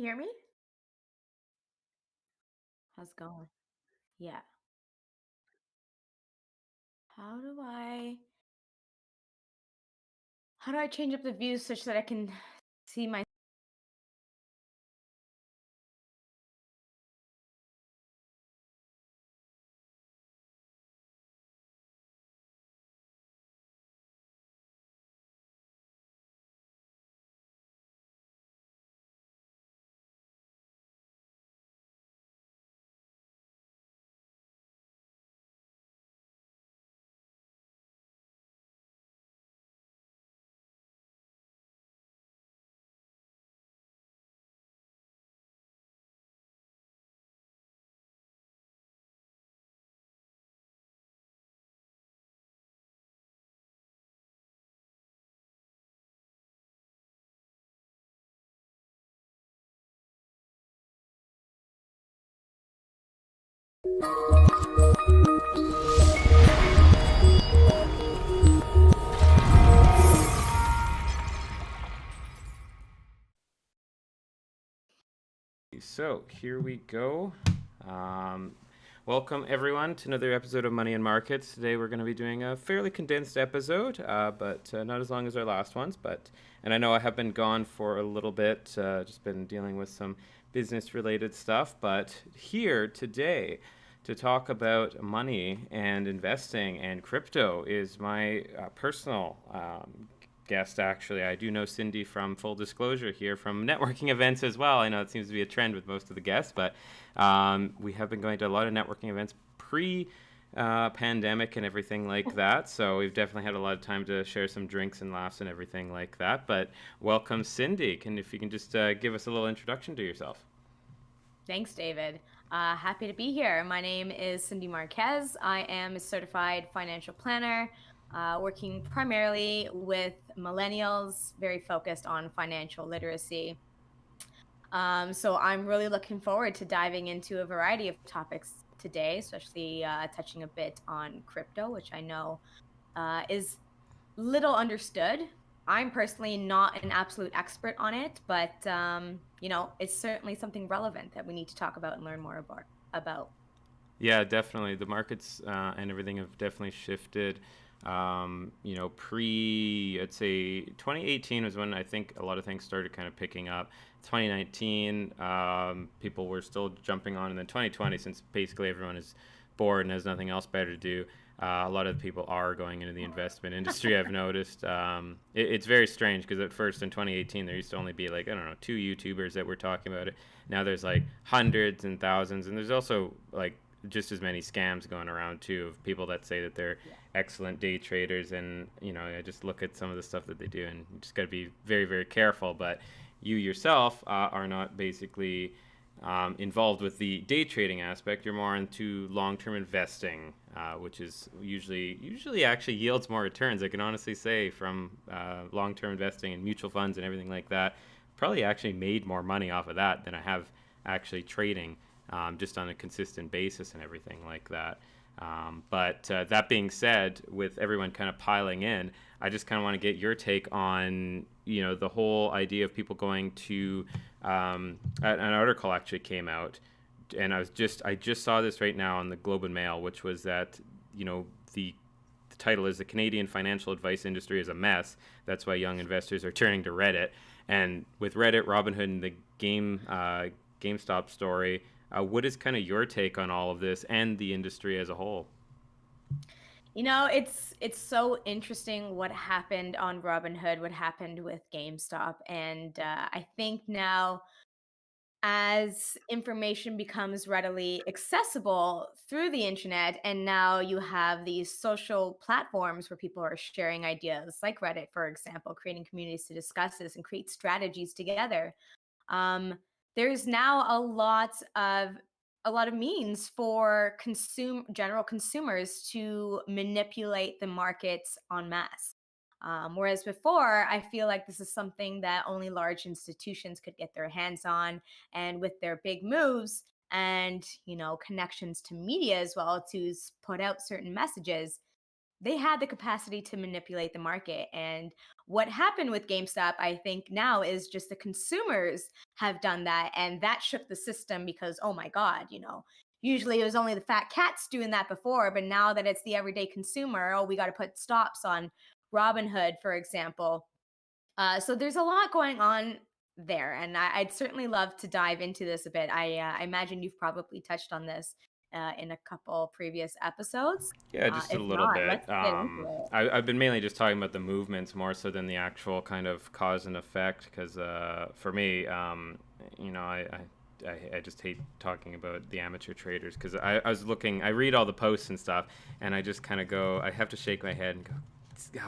hear me? How's it going? Yeah. How do I how do I change up the views such that I can see my So here we go. Um, Welcome everyone to another episode of Money and Markets. Today we're going to be doing a fairly condensed episode, but not as long as our last ones. And I know I have been gone for a little bit, just been dealing with some business-related stuff. But here today to talk about money and investing and crypto is my personal guest. Actually, I do know Cindy from Full Disclosure here from networking events as well. I know it seems to be a trend with most of the guests, but we have been going to a lot of networking events pre pandemic and everything like that. So we've definitely had a lot of time to share some drinks and laughs and everything like that. But welcome, Cindy. If you can just give us a little introduction to yourself. Thanks, David. Happy to be here. My name is Cindy Marquez. I am a certified financial planner, working primarily with millennials, very focused on financial literacy. So I'm really looking forward to diving into a variety of topics today, especially touching a bit on crypto, which I know is little understood. I'm personally not an absolute expert on it, but it's certainly something relevant that we need to talk about and learn more about. Yeah, definitely. The markets and everything have definitely shifted. I'd say 2018 was when I think a lot of things started kind of picking up. 2019, people were still jumping on, and then 2020, since basically everyone is bored and has nothing else better to do, a lot of people are going into the investment industry. I've noticed. It's very strange because at first in 2018 there used to only be like, I don't know, two YouTubers that were talking about it. Now there's like hundreds and thousands, and there's also like just as many scams going around too of people that say that they're Yeah. excellent day traders. And I just look at some of the stuff that they do, and you just got to be very, very careful. But you yourself are not basically involved with the day trading aspect. You're more into long-term investing, which is usually actually yields more returns. I can honestly say from long-term investing in mutual funds and everything like that, probably actually made more money off of that than I have actually trading, just on a consistent basis and everything like that. But that being said, with everyone kind of piling in, I just kind of want to get your take on the whole idea of people going to an article actually came out, and I just saw this right now on the Globe and Mail, which was that the title is "The Canadian Financial Advice Industry is a Mess." That's why young investors are turning to Reddit. And with Reddit, Robinhood, and the GameStop story, what is kind of your take on all of this and the industry as a whole? It's so interesting what happened on Robinhood, what happened with GameStop, and I think now as information becomes readily accessible through the internet, and now you have these social platforms where people are sharing ideas, like Reddit, for example, creating communities to discuss this and create strategies together. um, there's now a lot of means for consume general consumers to manipulate the markets en masse. Whereas before, I feel like this is something that only large institutions could get their hands on, and with their big moves and connections to media as well to put out certain messages, they had the capacity to manipulate the market. And what happened with GameStop, I think now, is just the consumers have done that. And that shook the system because, oh my God, usually it was only the fat cats doing that before. But now that it's the everyday consumer, oh, we got to put stops on Robinhood, for example. So there's a lot going on there. And I'd certainly love to dive into this a bit. I imagine you've probably touched on this in a couple previous episodes. Yeah, just a If little not, let's bit. get into it. I've been mainly just talking about the movements more so than the actual kind of cause and effect. Because for me, I just hate talking about the amateur traders because I was looking, I read all the posts and stuff, and I just kind of go, I have to shake my head and go,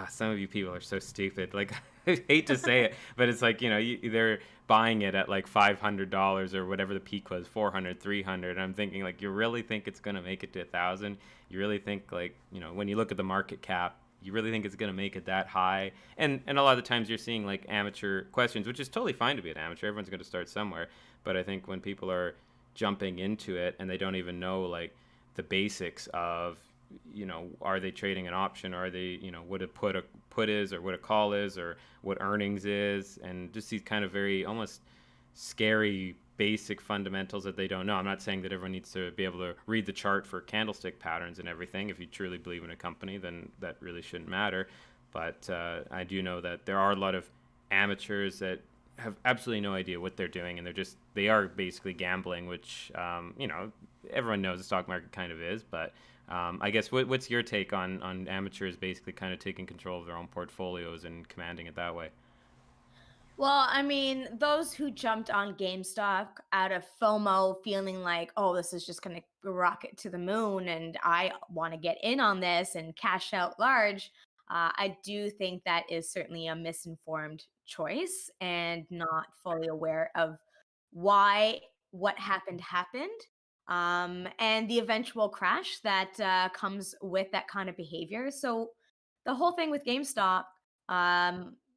some of you people are so stupid. Like, I hate to say it, but it's like, they're buying it at like $500 or whatever the peak was, 400, 300. And I'm thinking, like, you really think it's going to make it to 1,000? You really think, like, when you look at the market cap, you really think it's going to make it that high? And a lot of the times you're seeing like amateur questions, which is totally fine to be an amateur. Everyone's going to start somewhere. But I think when people are jumping into it and they don't even know like the basics of, are they trading an option? Or are they, what a put is, or what a call is, or what earnings is, and just these kind of very almost scary basic fundamentals that they don't know. I'm not saying that everyone needs to be able to read the chart for candlestick patterns and everything. If you truly believe in a company, then that really shouldn't matter. But I do know that there are a lot of amateurs that have absolutely no idea what they're doing, and they are basically gambling, which everyone knows the stock market kind of is. But I guess what's your take on amateurs basically kind of taking control of their own portfolios and commanding it that way? Well, I mean, those who jumped on GameStop out of FOMO, feeling like, oh, this is just going to rocket to the moon and I want to get in on this and cash out large, I do think that is certainly a misinformed choice and not fully aware of why what happened, and the eventual crash that comes with that kind of behavior. So, the whole thing with GameStop,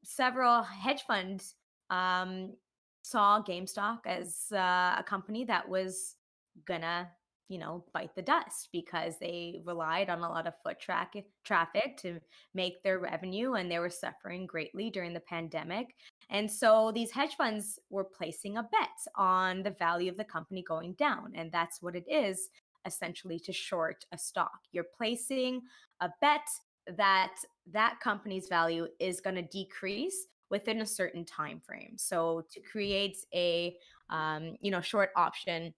several hedge funds um, saw GameStop as a company that was gonna, bite the dust because they relied on a lot of traffic to make their revenue, and they were suffering greatly during the pandemic. And so these hedge funds were placing a bet on the value of the company going down, and that's what it is essentially to short a stock. You're placing a bet that that company's value is going to decrease within a certain time frame. So to create a short option,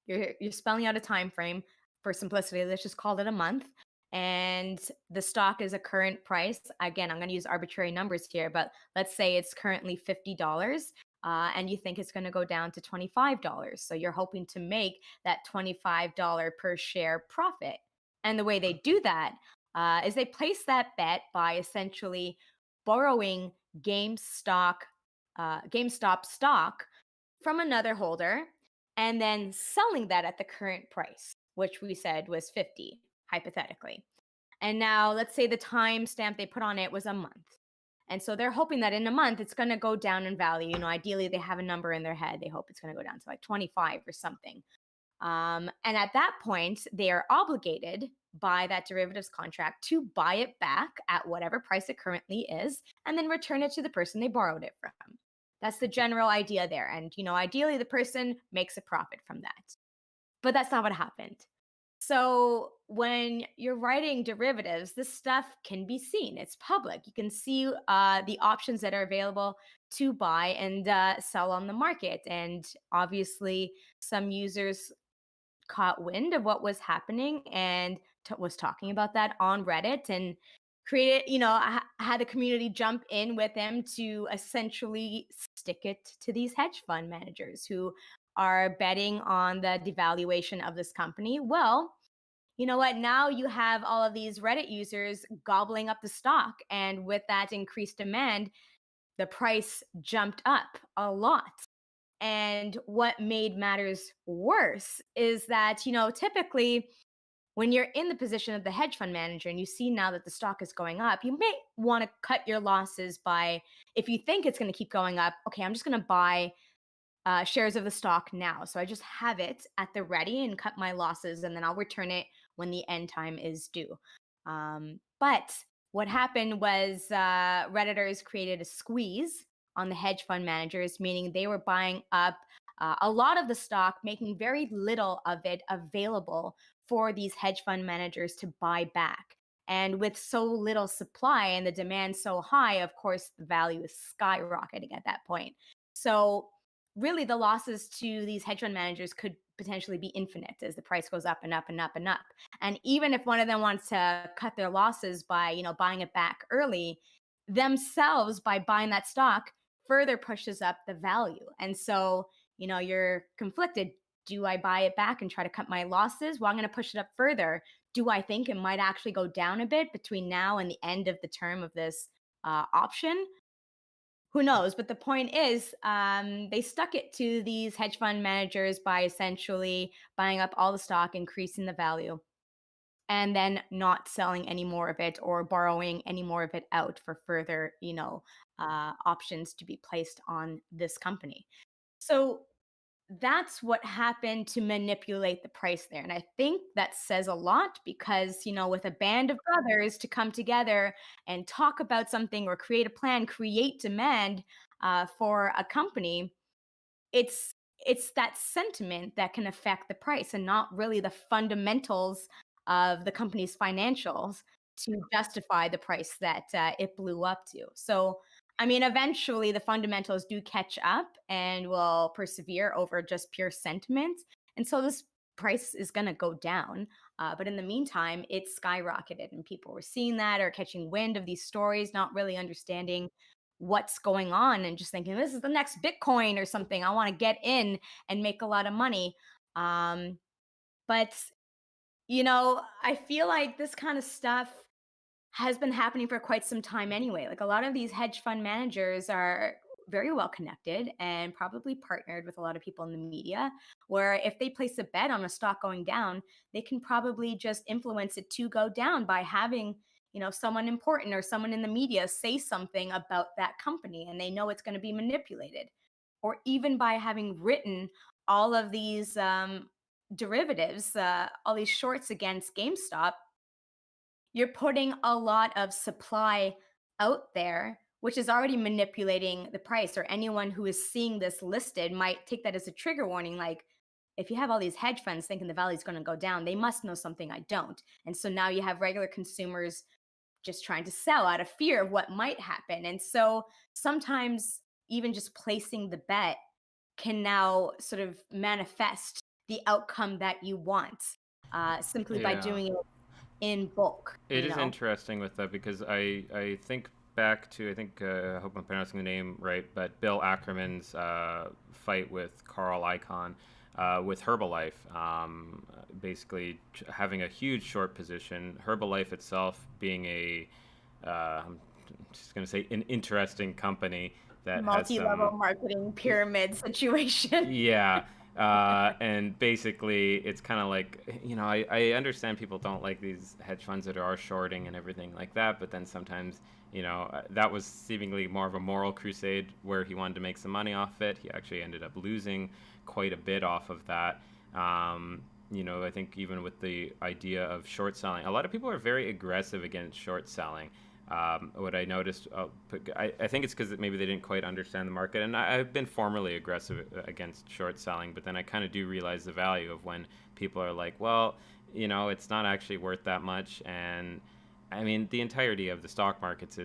you're spelling out a time frame. For simplicity, let's just call it a month. And the stock is a current price. Again, I'm going to use arbitrary numbers here, but let's say it's currently $50. And you think it's going to go down to $25. So you're hoping to make that $25 per share profit. And the way they do that is they place that bet by essentially borrowing GameStop stock from another holder and then selling that at the current price, which we said was 50, hypothetically. And now let's say the time stamp they put on it was a month. And so they're hoping that in a month it's going to go down in value. Ideally they have a number in their head. They hope it's going to go down to like 25 or something. And at that point, they are obligated by that derivatives contract to buy it back at whatever price it currently is and then return it to the person they borrowed it from. That's the general idea there. And, ideally the person makes a profit from that. But that's not what happened. So when you're writing derivatives, this stuff can be seen. It's public. You can see the options that are available to buy and sell on the market. And obviously, some users caught wind of what was happening and was talking about that on Reddit and created, had the community jump in with them to essentially stick it to these hedge fund managers who are betting on the devaluation of this company. Well, you know what? Now you have all of these Reddit users gobbling up the stock. And with that increased demand, the price jumped up a lot. And what made matters worse is that, typically when you're in the position of the hedge fund manager and you see now that the stock is going up, you may want to cut your losses by, if you think it's going to keep going up, okay, I'm just going to buy shares of the stock now. So I just have it at the ready and cut my losses, and then I'll return it when the end time is due. But what happened was Redditors created a squeeze on the hedge fund managers, meaning they were buying up a lot of the stock, making very little of it available for these hedge fund managers to buy back. And with so little supply and the demand so high, of course, the value is skyrocketing at that point. So, really, the losses to these hedge fund managers could potentially be infinite as the price goes up and up and up and up. And even if one of them wants to cut their losses by, buying it back early, themselves by buying that stock further pushes up the value. And so, you're conflicted. Do I buy it back and try to cut my losses? Well, I'm going to push it up further. Do I think it might actually go down a bit between now and the end of the term of this option? Who knows? But the point is, they stuck it to these hedge fund managers by essentially buying up all the stock, increasing the value, and then not selling any more of it or borrowing any more of it out for further, options to be placed on this company. So that's what happened to manipulate the price there. And I think that says a lot because, with a band of brothers to come together and talk about something or create a plan, create demand for a company, it's that sentiment that can affect the price and not really the fundamentals of the company's financials to justify the price that it blew up to. So, I mean, eventually the fundamentals do catch up and will persevere over just pure sentiment. And so this price is going to go down. But in the meantime, it skyrocketed, and people were seeing that or catching wind of these stories, not really understanding what's going on and just thinking this is the next Bitcoin or something. I want to get in and make a lot of money. Um, but I feel like this kind of stuff has been happening for quite some time anyway. Like a lot of these hedge fund managers are very well connected and probably partnered with a lot of people in the media, where if they place a bet on a stock going down, they can probably just influence it to go down by having, someone important or someone in the media say something about that company and they know it's going to be manipulated. Or even by having written all of these derivatives, all these shorts against GameStop, you're putting a lot of supply out there, which is already manipulating the price, or anyone who is seeing this listed might take that as a trigger warning. Like, if you have all these hedge funds thinking the value is going to go down, they must know something I don't. And so now you have regular consumers just trying to sell out of fear of what might happen. And so sometimes even just placing the bet can now sort of manifest the outcome that you want, simply by Yeah. doing it in bulk, It is interesting with that because I think back to, I think, I hope I'm pronouncing the name right, but Bill Ackerman's fight with Carl Icahn with Herbalife, basically having a huge short position. Herbalife itself being I'm just going to say, an interesting company that has multi-level some. marketing pyramid situation. Yeah. And basically, it's kind of like, I understand people don't like these hedge funds that are shorting and everything like that, but then sometimes, that was seemingly more of a moral crusade where he wanted to make some money off it. He actually ended up losing quite a bit off of that. I think even with the idea of short selling, a lot of people are very aggressive against short selling. What I noticed, I think it's because maybe they didn't quite understand the market. And I've been formerly aggressive against short selling, but then I kind of do realize the value of when people are like, well, it's not actually worth that much. And I mean, the entirety of the stock markets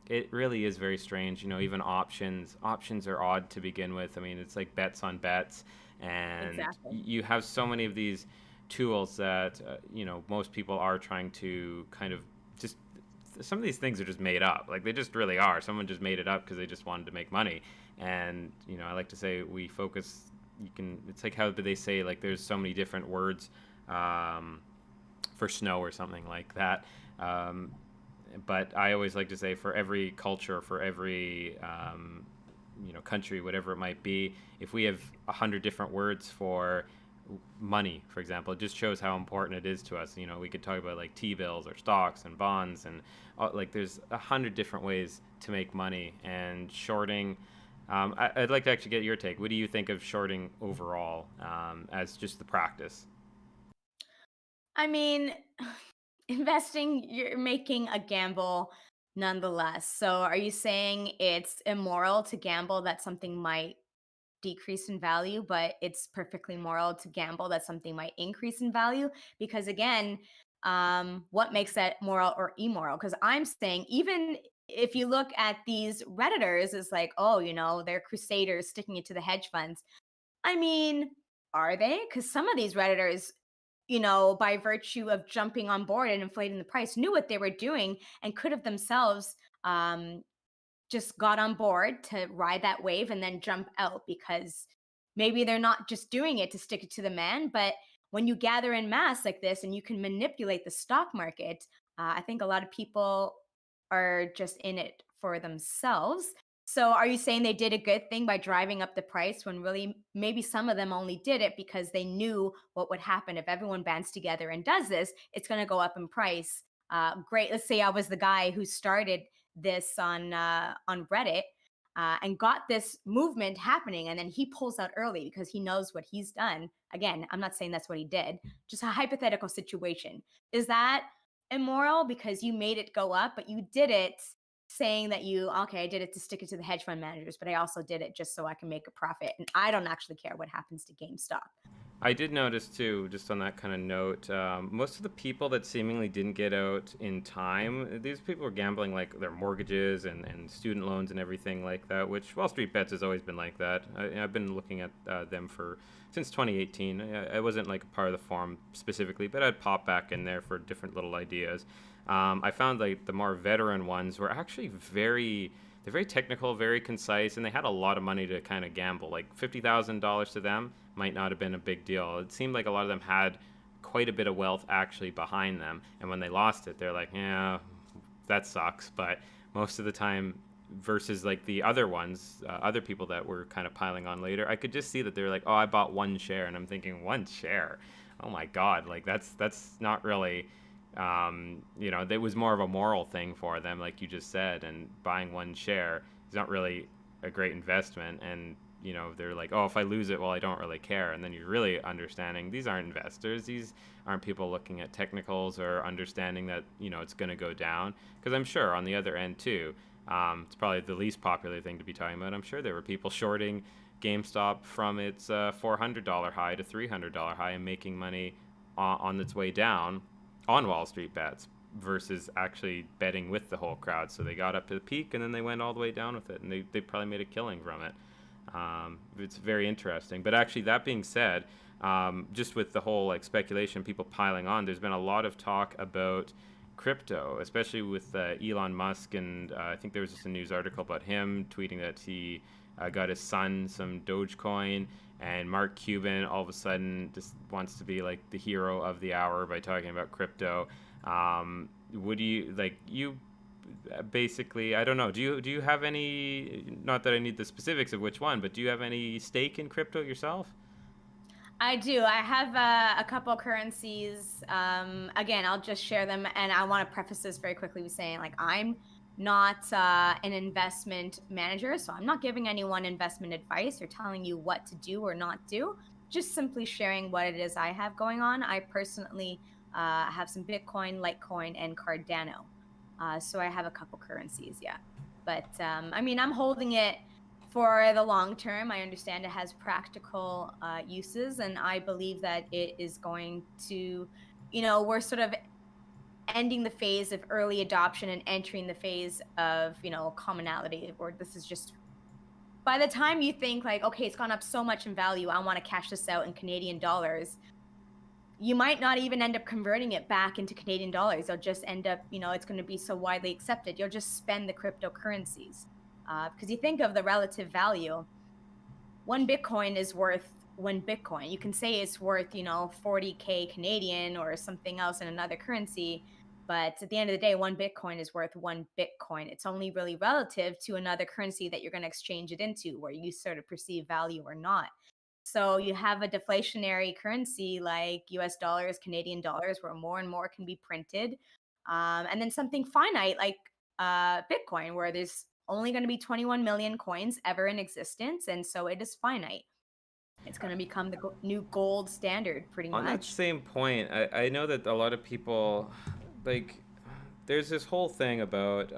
it really is very strange. Even options are odd to begin with. I mean, it's like bets on bets, and Exactly. you have so many of these tools that most people are trying to kind of just, some of these things are just made up. Like, they just really are. Someone just made it up because they just wanted to make money. And I like to say we focus. You can. It's like how they say, like, there's so many different words for snow or something like that. Um, but I always like to say, for every culture, for every country, whatever it might be, if we have 100 different words for money, for example, it just shows how important it is to us. We could talk about like T-bills or stocks and bonds, and like there's 100 different ways to make money. And shorting, I'd like to actually get your take. What do you think of shorting overall, as just the practice? I mean, Investing, you're making a gamble nonetheless. So are you saying it's immoral to gamble that something might decrease in value, but it's perfectly moral to gamble that something might increase in value? Because again, what makes that moral or immoral? Because I'm saying, even if you look at these Redditors, it's like, oh, they're crusaders sticking it to the hedge funds. I mean, are they? Because some of these Redditors, by virtue of jumping on board and inflating the price, knew what they were doing and could have themselves um, just got on board to ride that wave and then jump out, because maybe they're not just doing it to stick it to the man, but when you gather in mass like this and you can manipulate the stock market, I think a lot of people are just in it for themselves. So are you saying they did a good thing by driving up the price, when really maybe some of them only did it because they knew what would happen if everyone bands together and does this? It's going to go up in price. Great. Let's say I was the guy who started this on Reddit, and got this movement happening, and then he pulls out early because he knows what he's done. Again, I'm not saying that's what he did. Just a hypothetical situation. Is that immoral because you made it go up, but you did it saying that I did it to stick it to the hedge fund managers, but I also did it just so I can make a profit, and I don't actually care what happens to GameStop. I did notice too, just on that kind of note, most of the people that seemingly didn't get out in time, these people were gambling like their mortgages and student loans and everything like that, which Wall Street Bets has always been like that. I've been looking at them for since 2018. I wasn't like a part of the forum specifically, but I'd pop back in there for different little ideas. I found like the more veteran ones were actually they're very technical, very concise, and they had a lot of money to kind of gamble. Like $50,000 to them might not have been a big deal. It seemed like a lot of them had quite a bit of wealth actually behind them, and when they lost it, they're like, yeah, that sucks. But most of the time, versus like the other ones, other people that were kind of piling on later, I could just see that they're like, oh, I bought one share, and I'm thinking, one share? Oh my god, like that's not really it was more of a moral thing for them, like you just said, and buying one share is not really a great investment. And they're like, oh, if I lose it, well, I don't really care. And then you're really understanding these aren't investors, these aren't people looking at technicals or understanding that it's going to go down. Because I'm sure on the other end too, it's probably the least popular thing to be talking about. I'm sure there were people shorting GameStop from its $400 high to $300 high and making money on its way down on Wall Street Bets versus actually betting with the whole crowd. So they got up to the peak and then they went all the way down with it, and they probably made a killing from it. It's very interesting. But actually, that being said, just with the whole like speculation, people piling on, there's been a lot of talk about crypto, especially with Elon Musk, and I think there was just a news article about him tweeting that he got his son some Dogecoin, and Mark Cuban all of a sudden just wants to be like the hero of the hour by talking about crypto. Would you like you basically? I don't know. Do you have any? Not that I need the specifics of which one, but do you have any stake in crypto yourself? I do. I have a couple currencies. Again, I'll just share them, and I want to preface this very quickly with saying, like, I'm not an investment manager, so I'm not giving anyone investment advice or telling you what to do or not do. Just simply sharing what it is I have going on. I personally have some Bitcoin, Litecoin, and Cardano. So I have a couple currencies, yeah. But I mean, I'm holding it for the long term. I understand it has practical uses, and I believe that it is going to, we're sort of ending the phase of early adoption and entering the phase of, commonality, or this is just by the time you think like, okay, it's gone up so much in value, I want to cash this out in Canadian dollars. You might not even end up converting it back into Canadian dollars. You'll just end up, it's going to be so widely accepted. You'll just spend the cryptocurrencies. Because you think of the relative value, one Bitcoin is worth one Bitcoin. You can say it's worth, 40K Canadian or something else in another currency. But at the end of the day, one Bitcoin is worth one Bitcoin. It's only really relative to another currency that you're going to exchange it into, where you sort of perceive value or not. So you have a deflationary currency like US dollars, Canadian dollars, where more and more can be printed. And then something finite like Bitcoin, where there's only going to be 21 million coins ever in existence. And so it is finite. It's going to become the new gold standard pretty On that much. same point, I know that a lot of people like there's this whole thing about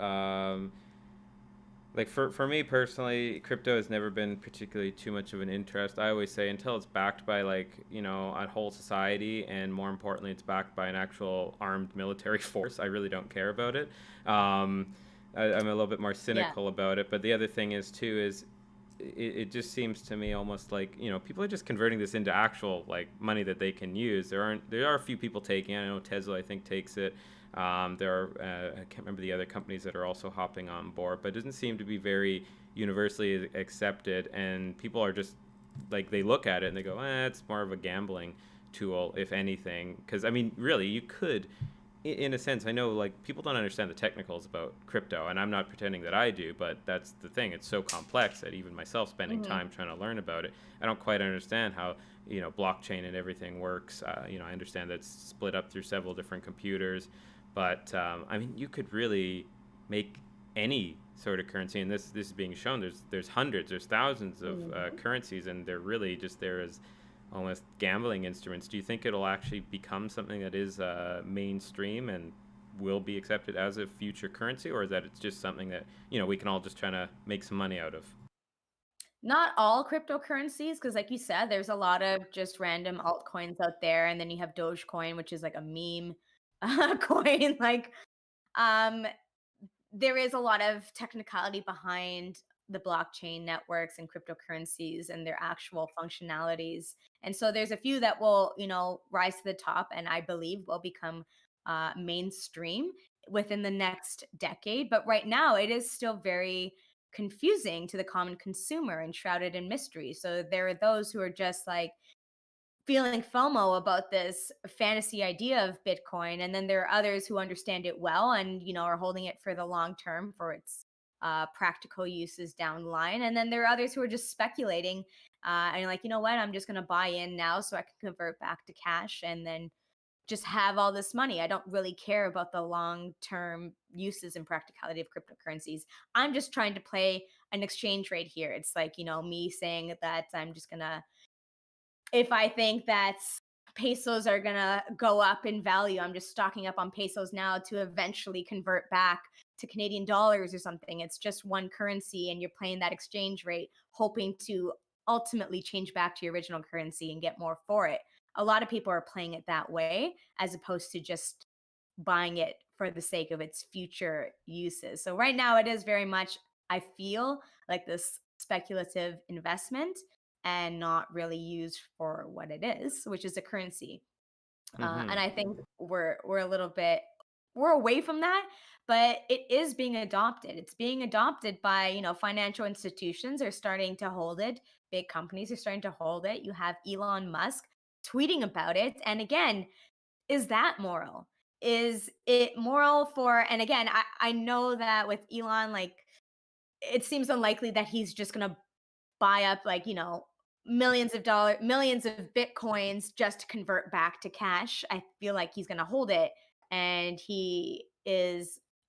like for me personally, crypto has never been particularly too much of an interest. I always say until it's backed by like a whole society, and more importantly, it's backed by an actual armed military force. I really don't care about it. Um, I'm a little bit more Yeah. cynical about it. But the other thing is too is it just seems to me almost like people are just converting this into actual like money that they can use. There are a few people taking it. I know Tesla I think takes it. There are I can't remember the other companies that are also hopping on board, but it doesn't seem to be very universally accepted. And people are just like they look at it and they go, it's more of a gambling tool, if anything. Because I mean, really, you could in a sense, I know like people don't understand the technicals about crypto, and I'm not pretending that I do, but that's the thing. It's so complex that even myself, spending Hmm. time trying to learn about it, I don't quite understand how blockchain and everything works. I understand that it's split up through several different computers, but I mean, you could really make any sort of currency, and this is being shown. There's hundreds, there's thousands of Hmm. currencies, and they're really just there as almost gambling instruments. Do you think it'll actually become something that is mainstream and will be accepted as a future currency, or is that it's just something that we can all just try to make some money out of? Not all cryptocurrencies, because like you said, there's a lot of just random altcoins out there, and then you have Dogecoin, which is like a meme coin. Like, um, there is a lot of technicality behind the blockchain networks and cryptocurrencies and their actual functionalities. And so there's a few that will, rise to the top and I believe will become mainstream within the next decade. But right now, it is still very confusing to the common consumer and shrouded in mystery. So there are those who are just like, feeling FOMO about this fantasy idea of Bitcoin. And then there are others who understand it well and, are holding it for the long term for its practical uses down the line. And then there are others who are just speculating and like, you know what, I'm just going to buy in now so I can convert back to cash and then just have all this money. I don't really care about the long term uses and practicality of cryptocurrencies. I'm just trying to play an exchange rate here. It's like, me saying that I'm just going to, if I think that pesos are going to go up in value, I'm just stocking up on pesos now to eventually convert back to Canadian dollars or something. It's just one currency and you're playing that exchange rate, hoping to ultimately change back to your original currency and get more for it. A lot of people are playing it that way as opposed to just buying it for the sake of its future uses. So right now it is very much, I feel like this speculative investment and not really used for what it is, which is a currency. And Mm-hmm. I think we're a little bit we're away from that, but it is being adopted. It's being adopted by financial institutions are starting to hold it. Big companies are starting to hold it. You have Elon Musk tweeting about it, and again, is that moral? Is it moral for? And again, I know that with Elon, like it seems unlikely that he's just gonna buy up like millions of bitcoins just to convert back to cash. I feel like he's going to hold it and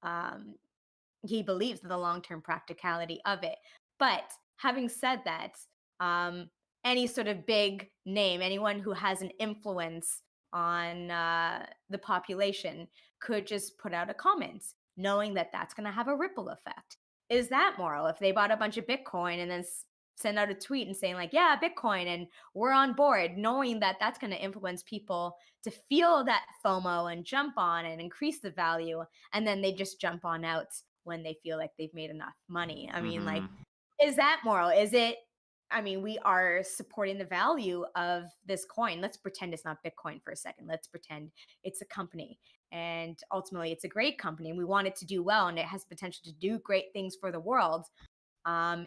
um he believes in the long-term practicality of it. But having said that, um any sort of big name, anyone who has an influence on the population could just put out a comment knowing that that's going to have a ripple effect. Is that moral if they bought a bunch of bitcoin and then send out a tweet and saying like, yeah, bitcoin and we're on board, knowing that that's going to influence people to feel that FOMO and jump on and increase the value, and then they just jump on out when they feel like they've made enough money. I mean, like, Mm-hmm. is that moral? Is it? I mean, we are supporting the value of this coin. Let's pretend it's not Bitcoin for a second. Let's pretend it's a company. And ultimately, it's a great company. And we want it to do well and it has potential to do great things for the world.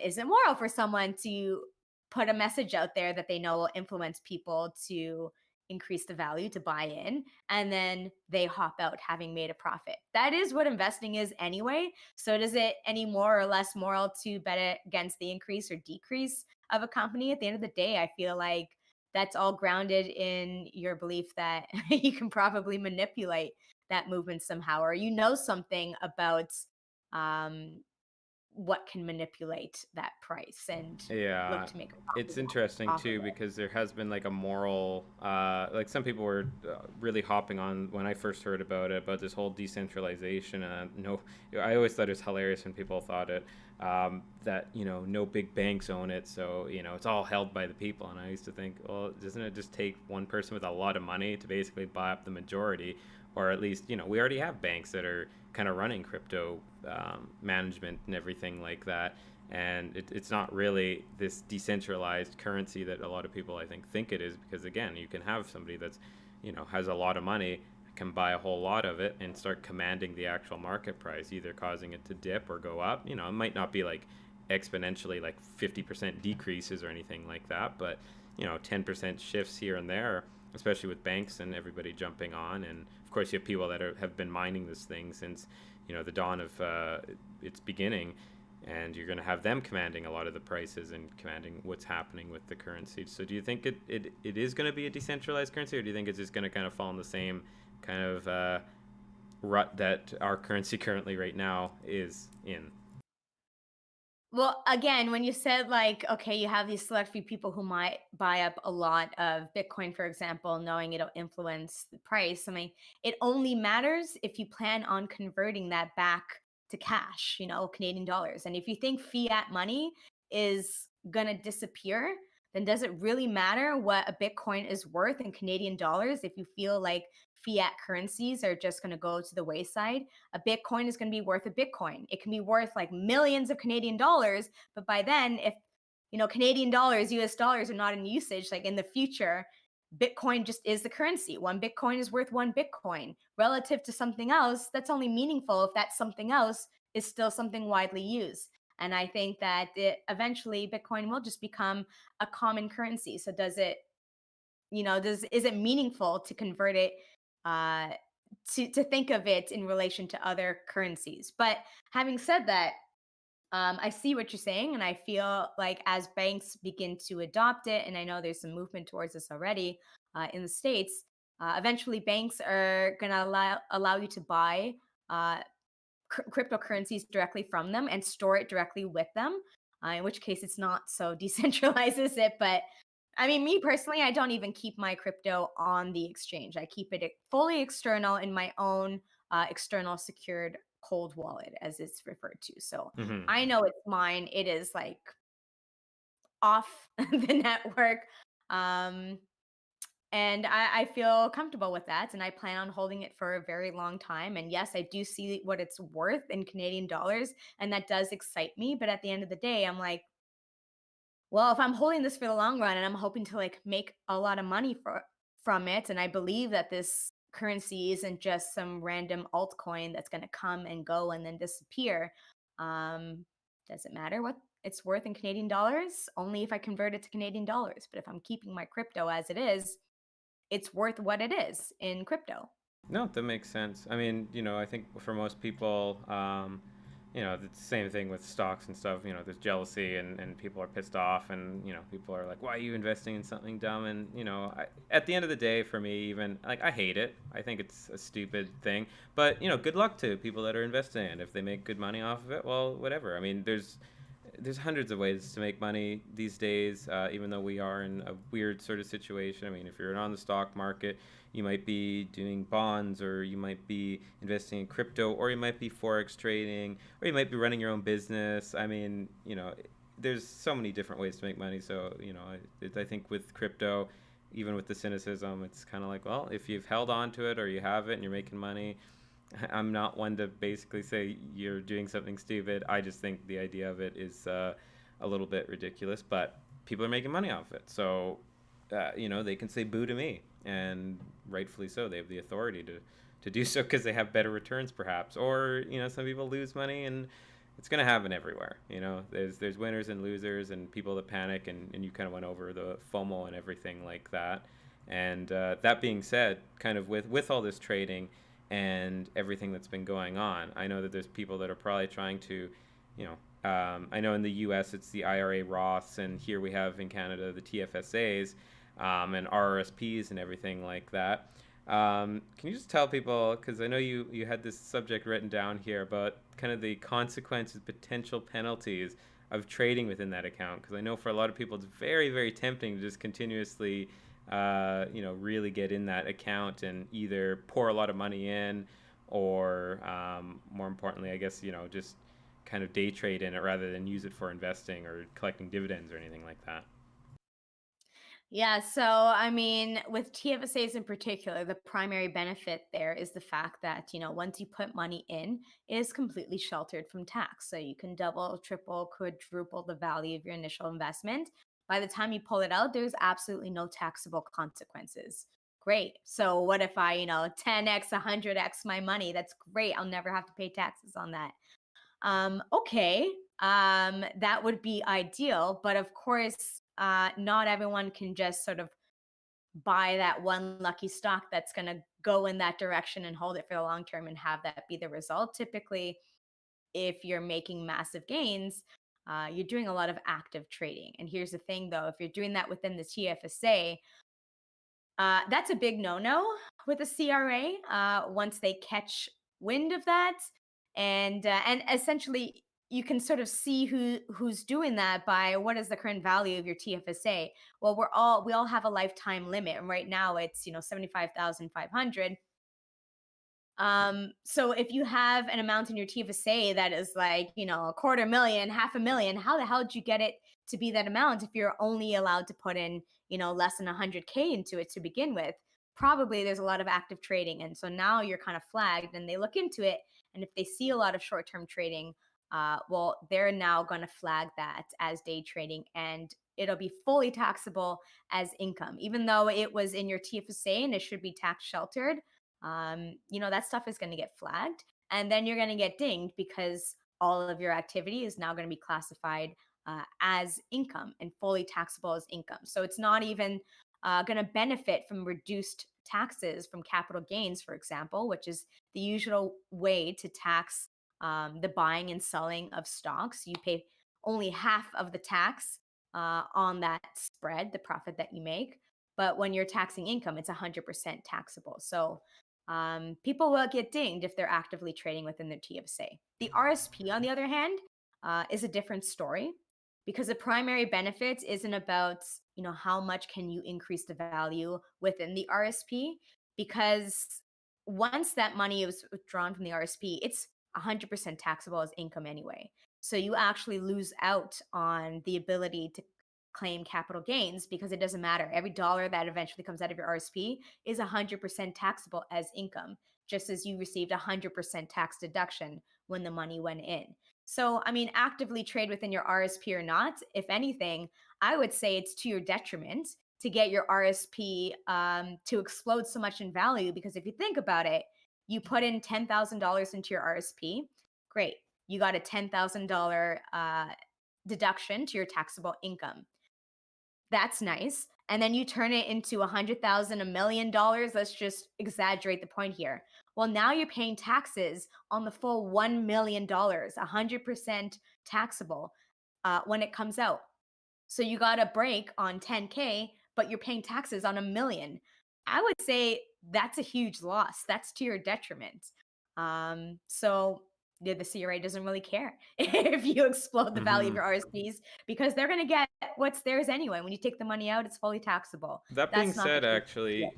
Is it moral for someone to put a message out there that they know will influence people to increase the value to buy in and then they hop out having made a profit? That is what investing is anyway. So does it any more or less moral to bet against the increase or decrease of a company? At the end of the day, I feel like that's all grounded in your belief that you can probably manipulate that movement somehow, or something about um what can manipulate that price and look Yeah, to make a it's profit interesting off of too it. because there has been like a moral, like some people were really hopping on when I first heard about it, about this whole decentralization. And no, I always thought it was hilarious when people thought it, that, no big banks own it, so, it's all held by the people. And I used to think, well, doesn't it just take one person with a lot of money to basically buy up the majority? Or at least, we already have banks that are kind of running crypto management and everything like that, and it's not really this decentralized currency that a lot of people, I think it is, because again, you can have somebody that's, has a lot of money, can buy a whole lot of it and start commanding the actual market price, either causing it to dip or go up. It might not be like exponentially like 50% decreases or anything like that, but 10% shifts here and there, especially with banks and everybody jumping on. And of course you have people that have been mining this thing since the dawn of its beginning, and you're going to have them commanding a lot of the prices and commanding what's happening with the currency. So do you think it is going to be a decentralized currency, or do you think it's just going to kind of fall in the same kind of rut that our currency currently right now is in? Well, again, when you said like, okay, you have these select few people who might buy up a lot of Bitcoin, for example, knowing it'll influence the price. I mean, it only matters if you plan on converting that back to cash, Canadian dollars. And if you think fiat money is gonna disappear, then does it really matter what a Bitcoin is worth in Canadian dollars if you feel like fiat currencies are just gonna go to the wayside? A Bitcoin is going to be worth a Bitcoin. It can be worth like millions of Canadian dollars, but by then, if Canadian dollars, US dollars are not in usage, like in the future, Bitcoin just is the currency. One Bitcoin is worth one Bitcoin relative to something else. That's only meaningful if that something else is still something widely used. And I think that eventually Bitcoin will just become a common currency. So does it, is it meaningful to convert it uh, to think of it in relation to other currencies? But having said that, I see what you're saying, and I feel like as banks begin to adopt it, and I know there's some movement towards this already in the states. Eventually, banks are going to allow you to buy uh, cryptocurrencies directly from them and store it directly with them. In which case, it's not so decentralized, is it? But I mean, me personally, I don't even keep my crypto on the exchange. I keep it fully external in my own external secured cold wallet, as it's referred to. So Hmm. I know it's mine. It is like off the network. Um, and I feel comfortable with that. And I plan on holding it for a very long time. And yes, I do see what it's worth in Canadian dollars. And that does excite me. But at the end of the day, I'm like, well, if I'm holding this for the long run and I'm hoping to like make a lot of money from it, and I believe that this currency isn't just some random altcoin that's going to come and go and then disappear, um, does it matter what it's worth in Canadian dollars? Only if I convert it to Canadian dollars. But if I'm keeping my crypto as it is, it's worth what it is in crypto. No, that makes sense. I mean, I think for most people, it's the same thing with stocks and stuff. There's jealousy, and people are pissed off, and, people are like, why are you investing in something dumb? And, at the end of the day, for me, even, like, I hate it. I think it's a stupid thing. But, good luck to people that are investing in it. If they make good money off of it, well, whatever. I mean, there's hundreds of ways to make money these days, even though we are in a weird sort of situation. I mean, if you're on the stock market, you might be doing bonds, or you might be investing in crypto, or you might be forex trading, or you might be running your own business. I mean, there's so many different ways to make money. So, I think with crypto, even with the cynicism, it's kind of like, well, if you've held on to it or you have it and you're making money, I'm not one to basically say you're doing something stupid. I just think the idea of it is a little bit ridiculous, but people are making money off it. So, they can say boo to me, and rightfully so. They have the authority to do so because they have better returns, perhaps. Or, some people lose money, and it's going to happen everywhere. There's winners and losers and people that panic, and you kind of went over the FOMO and everything like that. And that being said, kind of with all this trading and everything that's been going on, I know that there's people that are probably trying to, I know in the U.S. it's the IRA Roths, and here we have in Canada the TFSAs, and RRSPs and everything like that. Can you just tell people, because I know you had this subject written down here about kind of the consequences, potential penalties of trading within that account? Because I know for a lot of people it's very, very tempting to just continuously, really get in that account and either pour a lot of money in, or more importantly, I guess, just kind of day trade in it rather than use it for investing or collecting dividends or anything like that. Yeah, so I mean, with TFSAs in particular, the primary benefit there is the fact that, once you put money in, it is completely sheltered from tax. So you can double, triple, quadruple the value of your initial investment. By the time you pull it out, there's absolutely no taxable consequences. Great. So what if I, 10x, 100x my money? That's great. I'll never have to pay taxes on that. Okay, that would be ideal, but of course, not everyone can just sort of buy that one lucky stock that's going to go in that direction and hold it for the long term and have that be the result. Typically, if you're making massive gains, you're doing a lot of active trading. And here's the thing though, if you're doing that within the TFSA, that's a big no-no with the CRA. Once they catch wind of that, and essentially you can sort of see who's doing that by what is the current value of your TFSA. Well, we all have a lifetime limit, and right now it's 75,500. So if you have an amount in your TFSA that is like, a quarter million, half a million, how the hell did you get it to be that amount if you're only allowed to put in, less than 100K into it to begin with? Probably there's a lot of active trading. And so now you're kind of flagged and they look into it. And if they see a lot of short term trading, well, they're now going to flag that as day trading and it'll be fully taxable as income, even though it was in your TFSA and it should be tax sheltered. That stuff is going to get flagged and then you're going to get dinged because all of your activity is now going to be classified as income and fully taxable as income. So it's not even going to benefit from reduced taxes from capital gains, for example, which is the usual way to tax the buying and selling of stocks. You pay only half of the tax on that spread, the profit that you make. But when you're taxing income, it's 100% taxable. So people will get dinged if they're actively trading within their TFSA. The RSP, on the other hand, is a different story because the primary benefit isn't about how much can you increase the value within the RSP, because once that money is withdrawn from the RSP, it's 100% taxable as income anyway. So you actually lose out on the ability to claim capital gains because it doesn't matter. Every dollar that eventually comes out of your RSP is 100% taxable as income, just as you received 100% tax deduction when the money went in. So, I mean, actively trade within your RSP or not, if anything, I would say it's to your detriment to get your RSP to explode so much in value. Because if you think about it, you put in $10,000 into your RSP, great. You got a $10,000 deduction to your taxable income. That's nice. And then you turn it into 100,000, $1 million. Let's just exaggerate the point here. Well, now you're paying taxes on the full $1 million, 100% taxable when it comes out. So you got a break on 10K, but you're paying taxes on a million. I would say that's a huge loss. That's to your detriment. So the CRA doesn't really care if you explode the value of Hmm. your RSPs because they're going to get what's theirs anyway. When you take the money out, it's fully taxable. That being That's not the said, case. actually,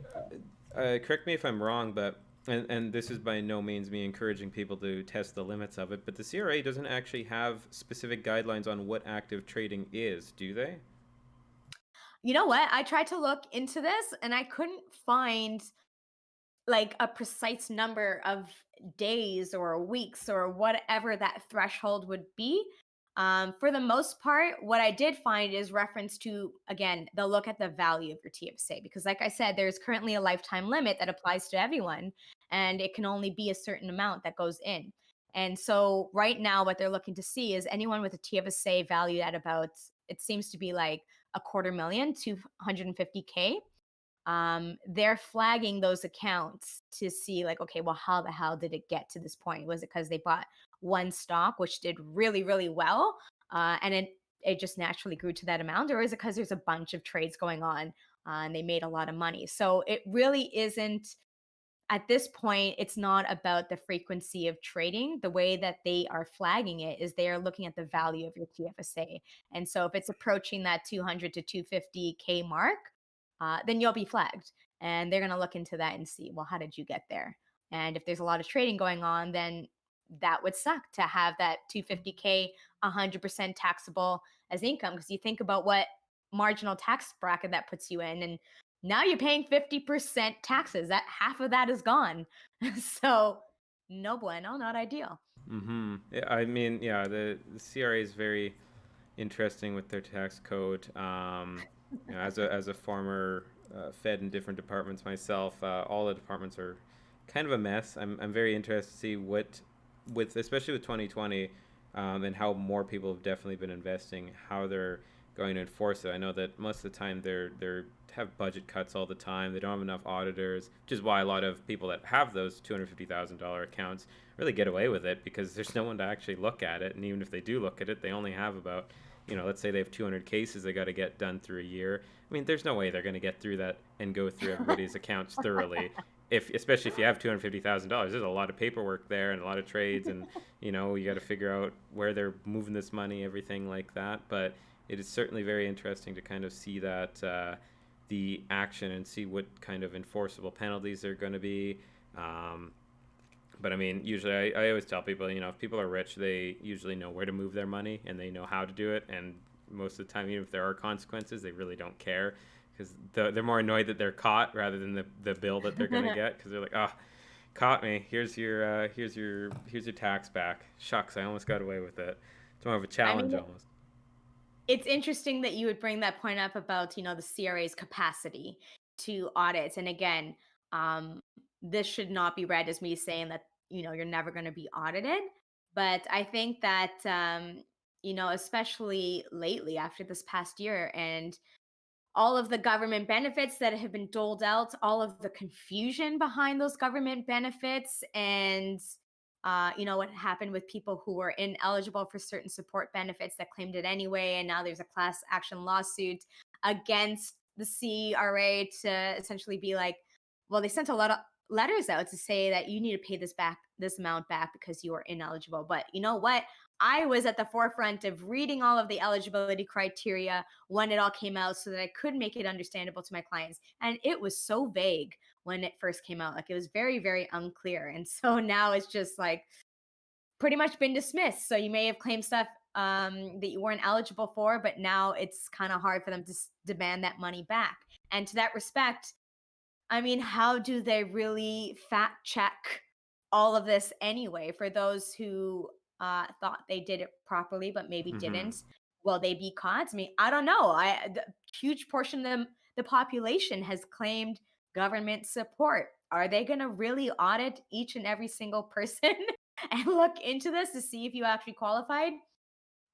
correct me if I'm wrong, but and this is by no means me encouraging people to test the limits of it, but the CRA doesn't actually have specific guidelines on what active trading is, do they? You know what? I tried to look into this and I couldn't find like a precise number of days or weeks or whatever that threshold would be. For the most part, what I did find is reference to, again, they'll look at the value of your TFSA because, like I said, there's currently a lifetime limit that applies to everyone, and it can only be a certain amount that goes in. And so, right now, what they're looking to see is anyone with a TFSA valued at about, it seems to be like a quarter million, 250K. They're flagging those accounts to see like, okay, well, how the hell did it get to this point? Was it because they bought one stock which did really, really well, and it just naturally grew to that amount, or is it because there's a bunch of trades going on and they made a lot of money? So it really isn't at this point, it's not about the frequency of trading. The way that they are flagging it is they are looking at the value of your TFSA. And so if it's approaching that 200 to 250K mark, then you'll be flagged. And they're going to look into that and see, well, how did you get there? And if there's a lot of trading going on, then that would suck to have that 250K 100% taxable as income, because you think about what marginal tax bracket that puts you in, and now you're paying 50% taxes. That half of that is gone. So no bueno, not ideal. Mm-hmm. Yeah, I mean, yeah, the CRA is very interesting with their tax code. As a former Fed in different departments myself, all the departments are kind of a mess. I'm very interested to see with especially with 2020, and how more people have definitely been investing, how they're going to enforce it. I know that most of the time they're have budget cuts all the time. They don't have enough auditors, which is why a lot of people that have those $250,000 accounts really get away with it, because there's no one to actually look at it. And even if they do look at it, they only have about, let's say they have 200 cases they got to get done through a year. I mean, there's no way they're going to get through that and go through everybody's accounts thoroughly. Especially if you have $250,000, there's a lot of paperwork there and a lot of trades, and you got to figure out where they're moving this money, everything like that. But it is certainly very interesting to kind of see that the action and see what kind of enforceable penalties are going to be. But I mean, usually I always tell people, if people are rich, they usually know where to move their money and they know how to do it. And most of the time, even if there are consequences, they really don't care, because they're more annoyed that they're caught rather than the bill that they're going to get, because they're like, oh, caught me. Here's your tax back. Shucks, I almost got away with it. It's more of a I challenge mean, almost. it's interesting that you would bring that point up about, the CRA's capacity to audit. And again, this should not be read as me saying that, you're never going to be audited. But I think that, especially lately after this past year and all of the government benefits that have been doled out, all of the confusion behind those government benefits, and what happened with people who were ineligible for certain support benefits that claimed it anyway, and now there's a class action lawsuit against the CRA to essentially be like, well, they sent a lot of letters out to say that you need to pay this amount back because you are ineligible. But you know what? I was at the forefront of reading all of the eligibility criteria when it all came out so that I could make it understandable to my clients. And it was so vague when it first came out. Like, it was very, very unclear. And so now it's just like pretty much been dismissed. So you may have claimed stuff that you weren't eligible for, but now it's kind of hard for them to demand that money back. And to that respect, I mean, how do they really fact check all of this anyway? For those who thought they did it properly, but maybe Mm-hmm. didn't, will they be caught? I mean, I don't know. The huge portion of the population has claimed government support. Are they going to really audit each and every single person and look into this to see if you actually qualified?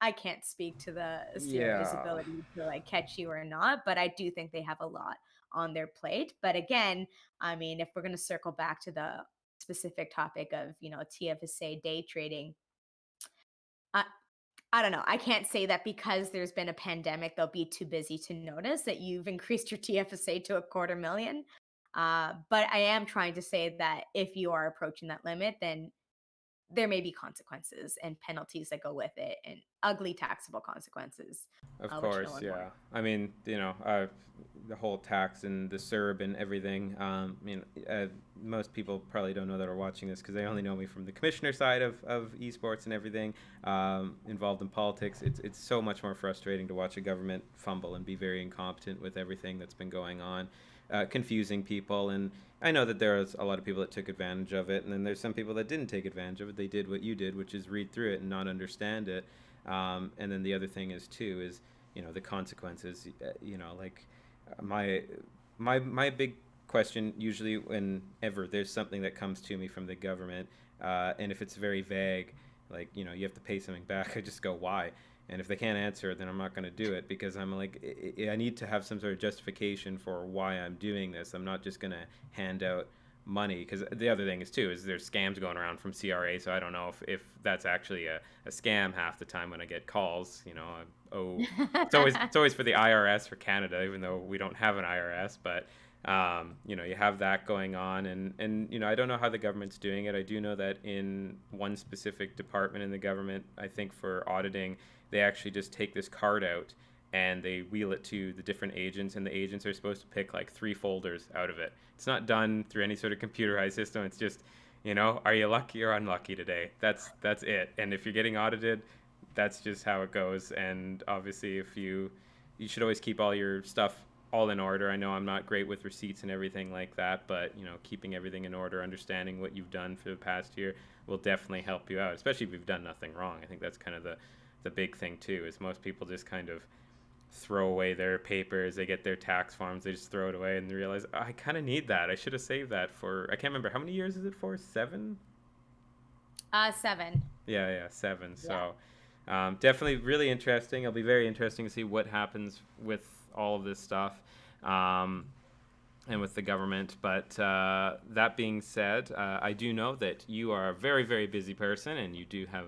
I can't speak to the CRA's Yeah. ability to like catch you or not, but I do think they have a lot on their plate. But again, I mean, if we're going to circle back to the specific topic of, TFSA day trading, I, I don't know. I can't say that because there's been a pandemic, they'll be too busy to notice that you've increased your TFSA to 250,000. But I am trying to say that if you are approaching that limit, then there may be consequences and penalties that go with it, and ugly taxable consequences, Of which no course, one yeah. wants. I mean, the whole tax and the CERB and everything. Most people probably don't know that are watching this because they only know me from the commissioner side of esports and everything, involved in politics. It's so much more frustrating to watch a government fumble and be very incompetent with everything that's been going on, confusing people. And I know that there was a lot of people that took advantage of it, and then there's some people that didn't take advantage of it. They did what you did, which is read through it and not understand it. And then the other thing is too is the consequences. Like my my big question usually whenever there's something that comes to me from the government, and if it's very vague, like you have to pay something back, I just go why. And if they can't answer it, then I'm not going to do it, because I'm like, I need to have some sort of justification for why I'm doing this. I'm not just going to hand out money, because the other thing is too is there's scams going around from CRA, so I don't know if that's actually a scam half the time when I get calls. Oh, it's always for the IRS for Canada, even though we don't have an IRS. But You have that going on, and I don't know how the government's doing it. I do know that in one specific department in the government, I think for auditing, they actually just take this card out and they wheel it to the different agents, and the agents are supposed to pick like 3 folders out of it. It's not done through any sort of computerized system. It's just, are you lucky or unlucky today? That's it. And if you're getting audited, that's just how it goes. And obviously, if you should always keep all your stuff all in order. I know I'm not great with receipts and everything like that, but keeping everything in order, understanding what you've done for the past year will definitely help you out, especially if you've done nothing wrong. I think that's kind of the big thing too, is most people just kind of throw away their papers. They get their tax forms, they just throw it away, and they realize, oh, I kind of need that. I should have saved that for, I can't remember, how many years is it for? 7? 7. Yeah, 7. Yeah. So definitely really interesting. It'll be very interesting to see what happens with all of this stuff, and with the government. But that being said, I do know that you are a very, very busy person, and you do have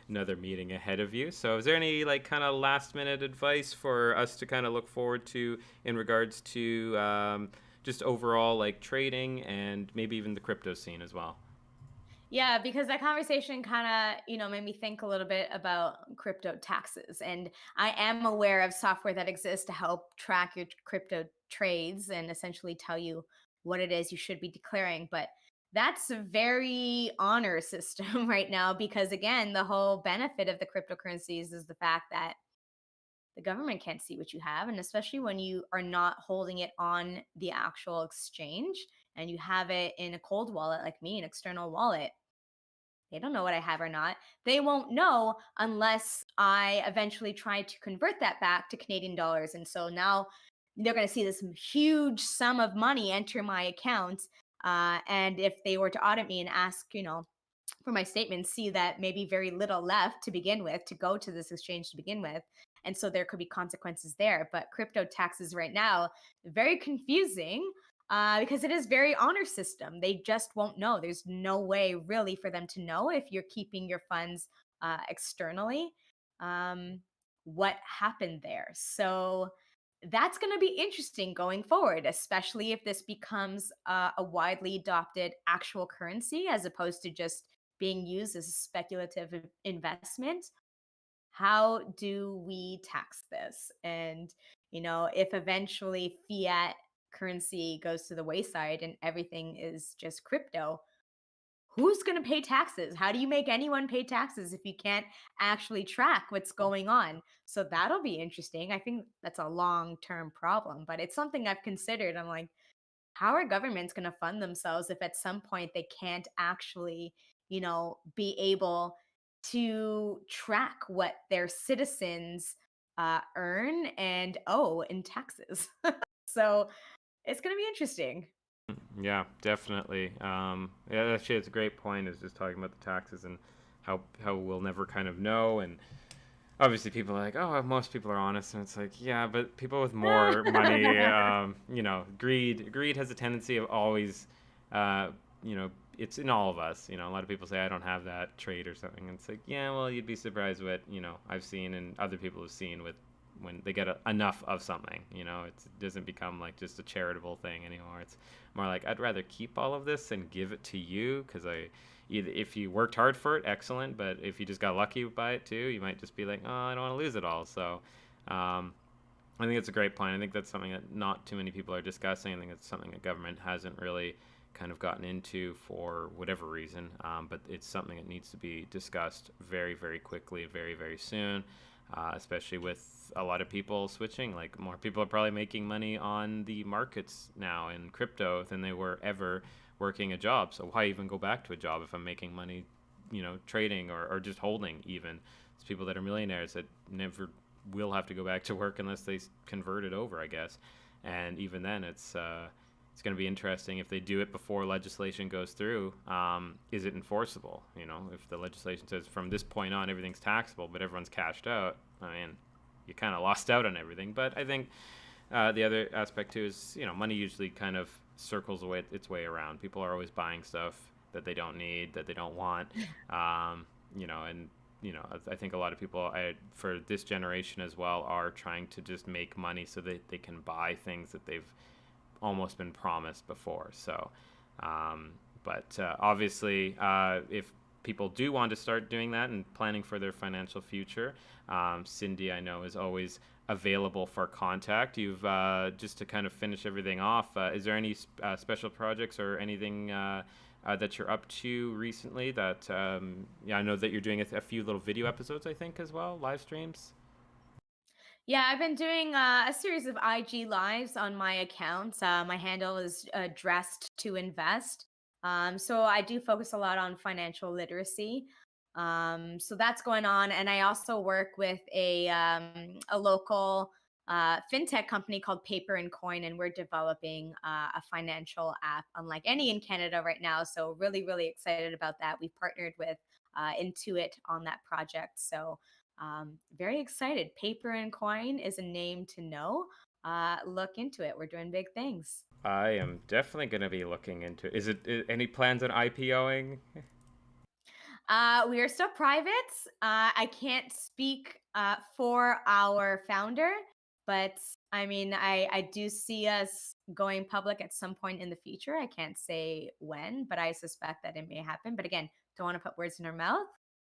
another meeting ahead of you. So is there any kind of last minute advice for us to kind of look forward to in regards to just overall trading and maybe even the crypto scene as well? Yeah, because that conversation kind of, made me think a little bit about crypto taxes. And I am aware of software that exists to help track your crypto trades and essentially tell you what it is you should be declaring. But that's a very honor system right now because, again, the whole benefit of the cryptocurrencies is the fact that the government can't see what you have. And especially when you are not holding it on the actual exchange and you have it in a cold wallet like me, an external wallet, they don't know what I have or not. They won't know unless I eventually try to convert that back to Canadian dollars. And so now they're going to see this huge sum of money enter my account. And if they were to audit me and ask, for my statements, see that maybe very little left to begin with to go to this exchange to begin with. And so there could be consequences there. But crypto taxes right now, very confusing because it is very honor system. They just won't know. There's no way really for them to know if you're keeping your funds externally, um, what happened there. So that's going to be interesting going forward, especially if this becomes a widely adopted actual currency as opposed to just being used as a speculative investment. How do we tax this? And, if eventually fiat currency goes to the wayside and everything is just crypto, who's going to pay taxes? How do you make anyone pay taxes if you can't actually track what's going on? So that'll be interesting. I think that's a long term problem, but it's something I've considered. I'm like, how are governments going to fund themselves if at some point they can't actually, be able to track what their citizens earn and owe in taxes? So it's going to be interesting. Yeah, definitely. Yeah, actually, it's a great point. Is just talking about the taxes and how we'll never kind of know. And obviously, people are like, oh, most people are honest, and it's like, yeah, but people with more money, greed has a tendency of always, uh, it's in all of us. A lot of people say I don't have that trait or something. And it's like, yeah, well, you'd be surprised what I've seen and other people have seen with when they get enough of something. It doesn't become like just a charitable thing anymore. It's more like I'd rather keep all of this and give it to you because if you worked hard for it, excellent. But if you just got lucky by it too, you might just be like, oh, I don't want to lose it all. So I think it's a great point. I think that's something that not too many people are discussing. I think it's something that government hasn't really kind of gotten into for whatever reason. But it's something that needs to be discussed very, very quickly, very, very soon, especially with a lot of people switching. Like more people are probably making money on the markets now in crypto than they were ever working a job. So why even go back to a job if I'm making money, trading or just holding even? It's people that are millionaires that never will have to go back to work unless they convert it over, I guess. And even then, it's going to be interesting if they do it before legislation goes through. Is it enforceable? If the legislation says from this point on everything's taxable, but everyone's cashed out, I mean, you kind of lost out on everything. But I think the other aspect too is money usually kind of circles its way around. People are always buying stuff that they don't need, that they don't want, and I think a lot of people for this generation as well are trying to just make money so that they can buy things that they've almost been promised before. So, but obviously, if people do want to start doing that and planning for their financial future, Cindy, I know, is always available for contact. You've just to kind of finish everything off. Is there any special projects or anything that you're up to recently? That yeah, I know that you're doing a few little video episodes, I think, as well, live streams. Yeah, I've been doing a series of IG lives on my accounts. My handle is dressed to invest. So I do focus a lot on financial literacy. So that's going on, and I also work with a local fintech company called Paper and Coin, and we're developing a financial app unlike any in Canada right now. So really excited about that. We've partnered with Intuit on that project. So very excited. Paper and Coin is a name to know. Look into it. We're doing big things. I am definitely going to be looking into it. Is it any plans on IPOing? We are still private. I can't speak for our founder, but I mean, I do see us going public at some point in the future. I can't say when, but I suspect that it may happen. But again, don't want to put words in her mouth.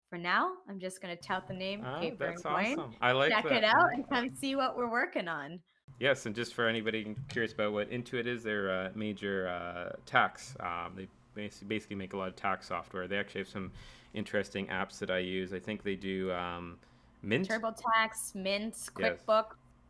For now, I'm just going to tout the name Ah, Paper and that's Coin. awesome. I like Check it that. out and come see what we're working on. Yes, and just for anybody curious about what Intuit is, they're a major tax. They basically make a lot of tax software. They actually have some interesting apps that I use. I think they do Mint. TurboTax, Mint, Yes. QuickBook.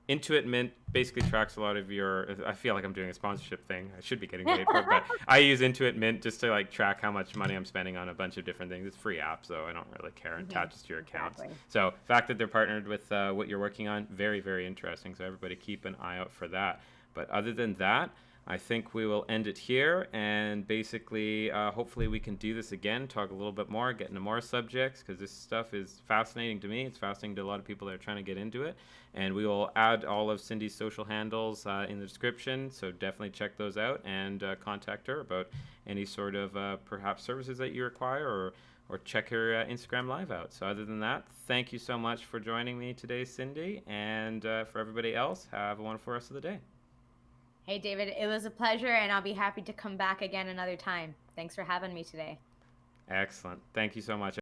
Intuit Mint basically tracks a lot of your. I feel like I'm doing a sponsorship thing. I should be getting paid for it, but I use Intuit Mint just to like track how much money I'm spending on a bunch of different things. It's a free app, so I don't really care. It attaches to your accounts. Exactly. So the fact that they're partnered with what you're working on, very interesting. So everybody keep an eye out for that. But other than that, I think we will end it here, and basically, hopefully, we can do this again, talk a little bit more, get into more subjects, because this stuff is fascinating to me. It's fascinating to a lot of people that are trying to get into it. And we will add all of Cindy's social handles in the description, so definitely check those out and contact her about any sort of perhaps services that you require, or check her Instagram live out. So other than that, thank you so much for joining me today, Cindy, and for everybody else, have a wonderful rest of the day. Hey, David, it was a pleasure, and I'll be happy to come back again another time. Thanks for having me today. Excellent. Thank you so much.